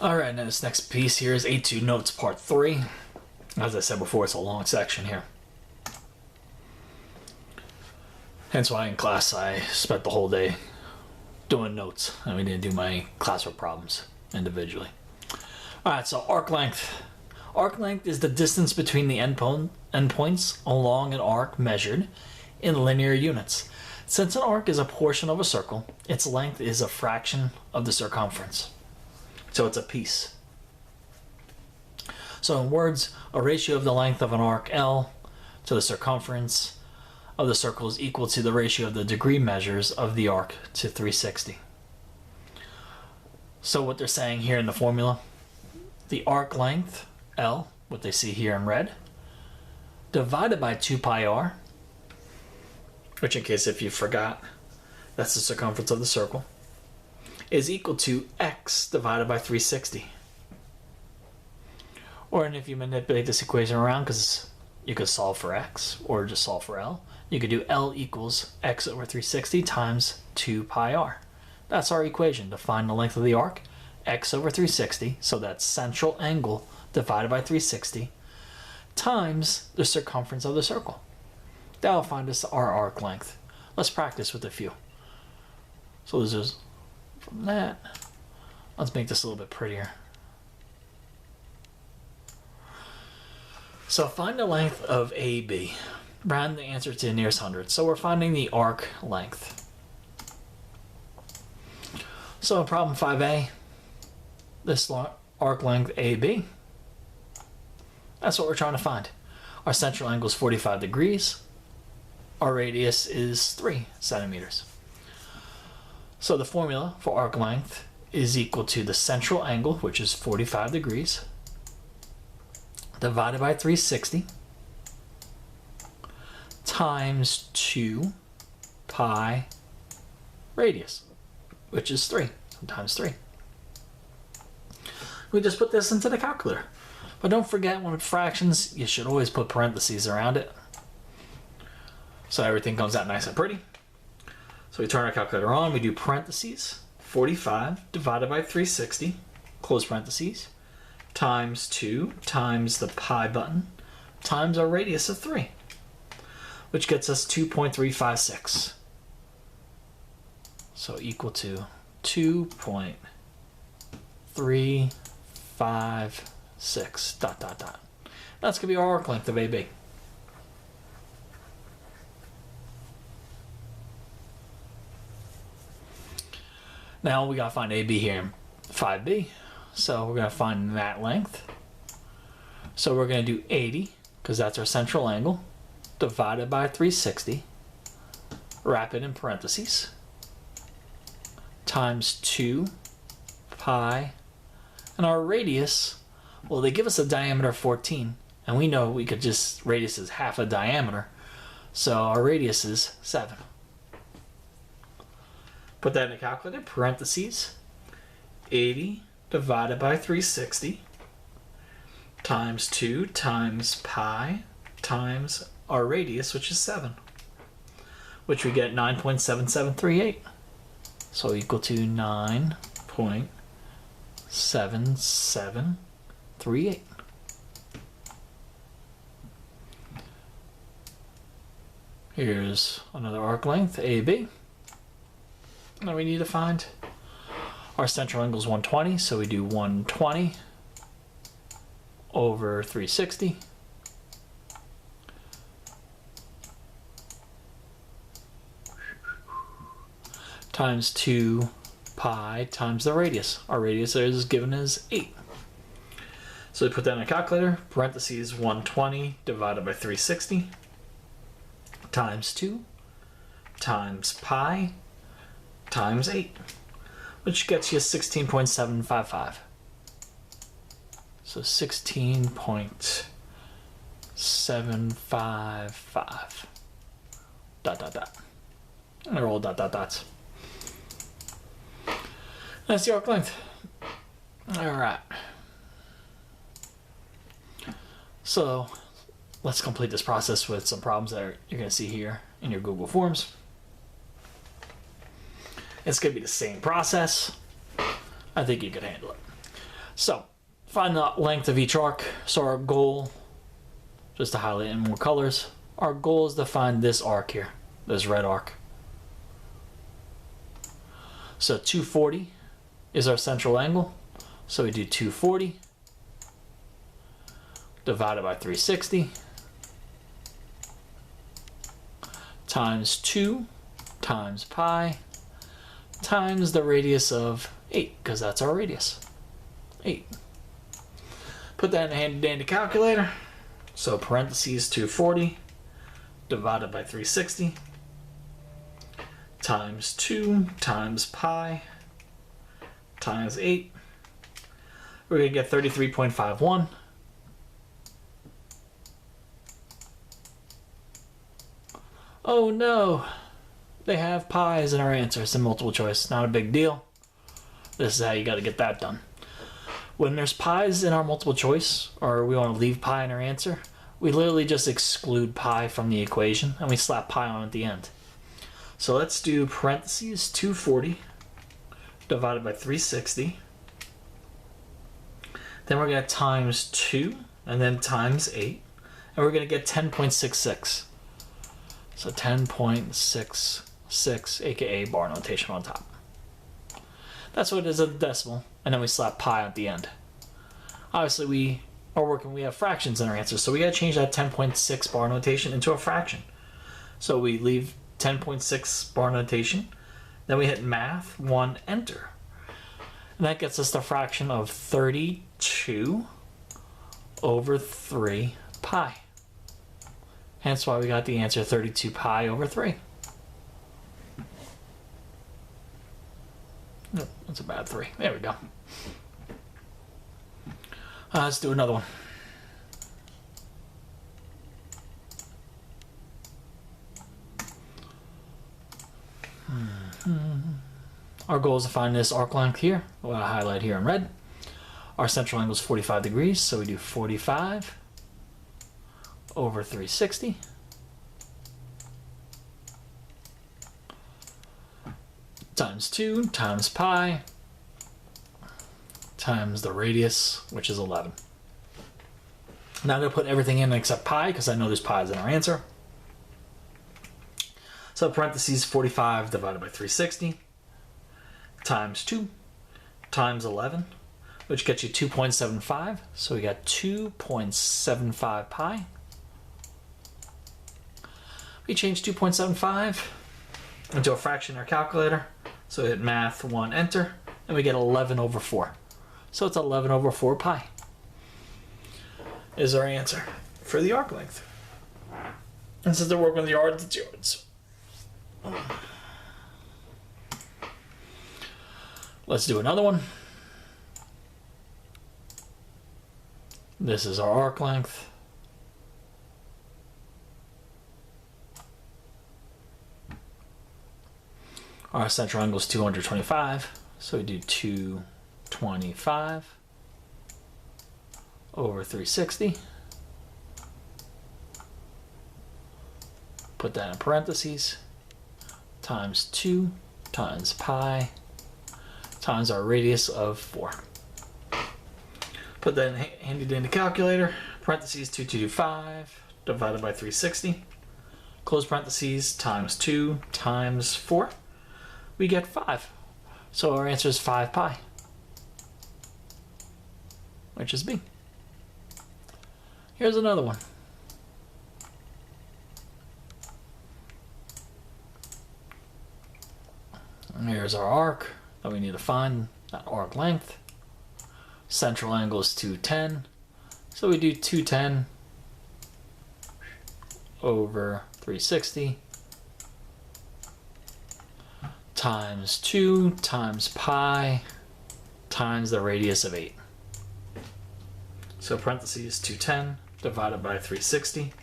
Alright, now this next piece here is A2 Notes Part 3. As I said before, it's a long section here. Hence why in class I spent the whole day doing notes and we didn't do my classwork problems individually. Alright, so arc length. Arc length is the distance between the endpoints along an arc measured in linear units. Since an arc is a portion of a circle, its length is a fraction of the circumference. So it's a piece. So in words, a ratio of the length of an arc L to the circumference of the circle is equal to the ratio of the degree measures of the arc to 360. So what they're saying here in the formula, the arc length, L, what they see here in red, divided by 2 pi r, which in case if you forgot, that's the circumference of the circle, is equal to x divided by 360. Or and if you manipulate this equation around, because you could solve for x or just solve for L, you could do L equals x over 360 times 2 pi r. That's our equation to find the length of the arc, x over 360, so that's central angle divided by 360, times the circumference of the circle. That'll find us our arc length. Let's practice with a few. So this is from that. Let's make this a little bit prettier. So find the length of AB. Round the answer to the nearest hundred. So we're finding the arc length. So in problem 5a, this arc length AB, that's what we're trying to find. Our central angle is 45 degrees. Our radius is 3 centimeters. So the formula for arc length is equal to the central angle, which is 45 degrees, divided by 360, times 2 pi radius, which is 3, so times 3. We just put this into the calculator. But don't forget, when it's fractions, you should always put parentheses around it, so everything comes out nice and pretty. So we turn our calculator on, we do parentheses, 45 divided by 360, close parentheses, times 2 times the pi button, times our radius of 3, which gets us 2.356. So equal to 2.356 dot dot dot. That's going to be our arc length of AB. Now we got to find AB here in 5b. So we're going to find that length. So we're going to do 80, because that's our central angle, divided by 360, wrap it in parentheses, times 2 pi, and our radius, well, they give us a diameter of 14, and we know we could just, radius is half a diameter, so our radius is 7. Put that in the calculator, parentheses, 80 divided by 360 times 2 times pi times our radius, which is 7, which we get 9.7738. So equal to 9.7738. Here's another arc length, AB. Now we need to find our central angle is 120, so we do 120 over 360 times 2 pi times the radius. Our radius is given as 8. So we put that in a calculator, parentheses 120 divided by 360 times 2 times pi times 8, which gets you 16.755. So 16.755 dot dot dot. And they're all dot dot dots. That's the arc length. Alright. So let's complete this process with some problems that you're going to see here in your Google Forms. It's going to be the same process. I think you could handle it. So, find the length of each arc. So our goal, just to highlight in more colors, our goal is to find this arc here, this red arc. So 240 is our central angle. So we do 240 divided by 360 times 2 times pi times the radius of 8, because that's our radius, 8. Put that in a handy dandy calculator. So parentheses 240 divided by 360 times 2 times pi times 8. We're going to get 33.51. Oh no, they have pi's in our answer. It's a multiple choice, not a big deal. This is how you got to get that done. When there's pi's in our multiple choice, or we want to leave pi in our answer, we literally just exclude pi from the equation and we slap pi on at the end. So let's do parentheses 240 divided by 360. Then we're going to times 2 and then times 8. And we're going to get 10.66. So 10.66, aka bar notation on top. That's what it is at the decimal. And then we slap pi at the end. Obviously we have fractions in our answer, so we got to change that 10.6 bar notation into a fraction. So we leave 10.6 bar notation, then we hit math, 1, enter. And that gets us the fraction of 32 over 3 pi. Hence why we got the answer 32 pi over 3. Nope, that's a bad 3. There we go. Let's do another one. Our goal is to find this arc length here. We'll highlight here in red. Our central angle is 45 degrees, so we do 45 over 360 times 2 times pi times the radius, which is 11. Now I'm going to put everything in except pi because I know there's pi's in our answer. So parentheses 45 divided by 360 times 2 times 11, which gets you 2.75. So we got 2.75 pi. We change 2.75 into a fraction in our calculator. So we hit math, 1, enter, and we get 11 over 4. So it's 11 over 4 pi is our answer for the arc length. And since they're working with the yards, it's yards. Let's do another one. This is our arc length. Our central angle is 225, so we do 225 over 360. Put that in parentheses. Times 2 times pi times our radius of 4. Put that in handy dandy calculator. Parentheses 2225 divided by 360. Close parentheses times 2 times 4. We get 5. So our answer is 5 pi, which is B. Here's another one. And here's our arc that we need to find, that arc length. Central angle is 210. So we do 210 over 360 times 2 times pi times the radius of 8. So parentheses 210 divided by 360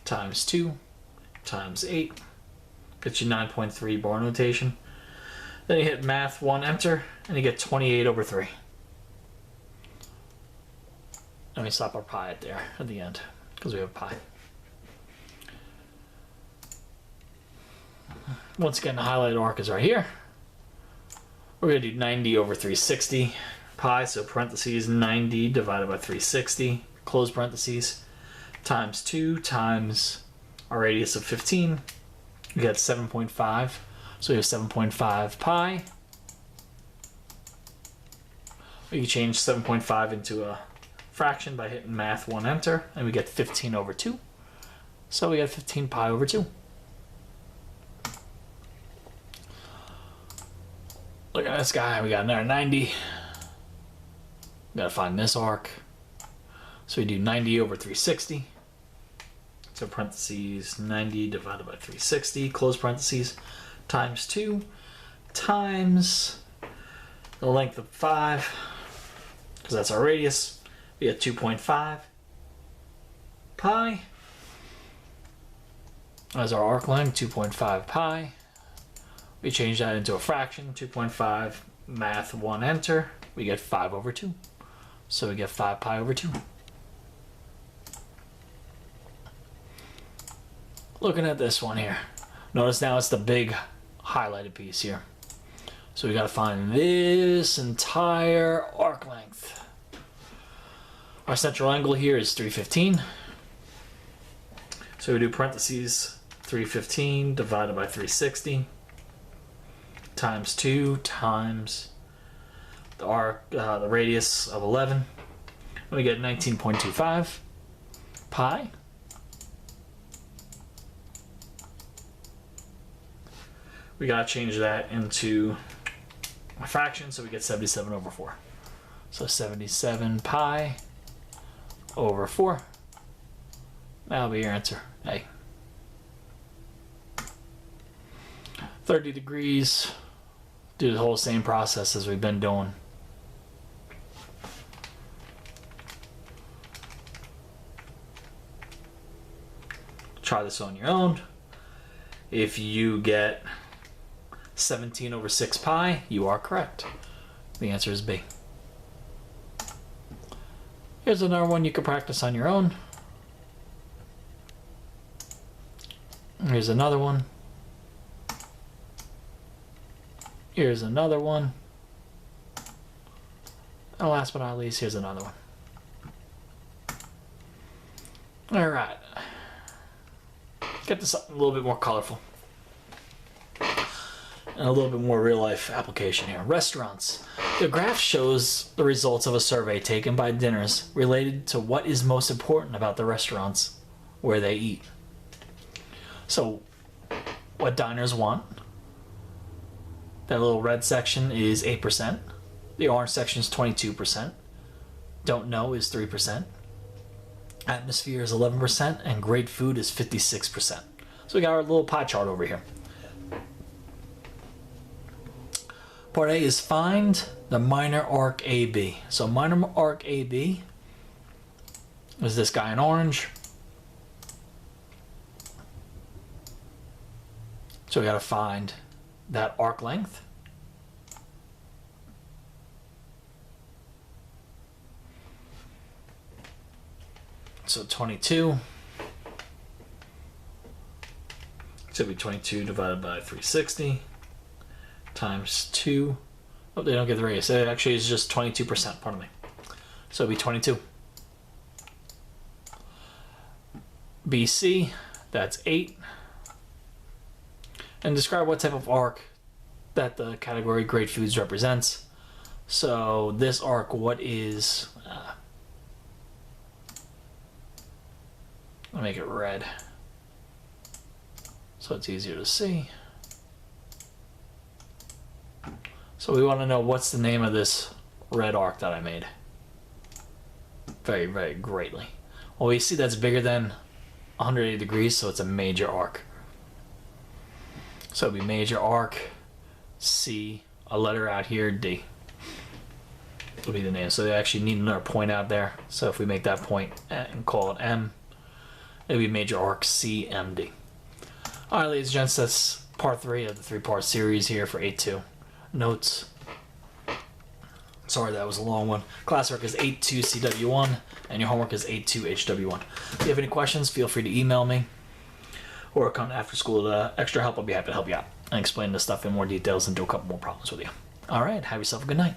times 2 times 8 gets you 9.3 bar notation. Then you hit math, 1, enter, and you get 28 over 3. And we slap our pi at there at the end because we have pi. Once again, the highlighted arc is right here. We're going to do 90 over 360 pi, so parentheses 90 divided by 360, close parentheses, times 2 times our radius of 15. We got 7.5. So we have 7.5 pi. We can change 7.5 into a fraction by hitting math 1 enter, and we get 15 over 2. So we got 15 pi over 2. Look at this guy, we got another 90. We gotta find this arc. So we do 90 over 360. So parentheses 90 divided by 360, close parentheses, times 2 times the length of 5, because that's our radius. We get 2.5 pi as our arc length, 2.5 pi. We change that into a fraction, 2.5, math 1 enter. We get 5 over 2. So we get 5 pi over 2. Looking at this one here, notice now it's the big highlighted piece here. So we got to find this entire arc length. Our central angle here is 315. So we do parentheses 315 divided by 360 times 2 times the arc, the radius of 11. We get 19.25 pi. We gotta change that into a fraction, so we get 77 over 4. So 77 pi over 4. That'll be your answer. A. 30 degrees. Do the whole same process as we've been doing. Try this on your own. If you get 17 over 6 pi, you are correct. The answer is B. Here's another one you can practice on your own. Here's another one. Here's another one. And last but not least, here's another one. Alright. Get to something a little bit more colorful. And a little bit more real life application here. Restaurants. The graph shows the results of a survey taken by dinners related to what is most important about the restaurants where they eat. So, what diners want. That little red section is 8%. The orange section is 22%. Don't know is 3%. Atmosphere is 11%. And great food is 56%. So we got our little pie chart over here. Part A is find the minor arc AB. So minor arc AB is this guy in orange. So we got to find that arc length. So 22. So it'll be 22 divided by 360 times 2. Oh, they don't get the radius. It actually is just 22%, pardon me. So it'll be 22. BC, that's 8. And describe what type of arc that the category great foods represents. So this arc, what is... I'll make it red so it's easier to see. So we want to know what's the name of this red arc that I made. Very, very greatly. Well, we see that's bigger than 180 degrees, so it's a major arc. So it'll be major arc, C, a letter out here, D. Will be the name. So they actually need another point out there. So if we make that point and call it M, it'll be major arc CMD. All right, ladies and gents, that's part 3 of the 3-part series here for 8-2. Notes. Sorry, that was a long one. Classwork is 8-2 CW1, and your homework is 8-2 HW1. If you have any questions, feel free to email me or come after school to extra help. I'll be happy to help you out and explain this stuff in more details and do a couple more problems with you. All right, have yourself a good night.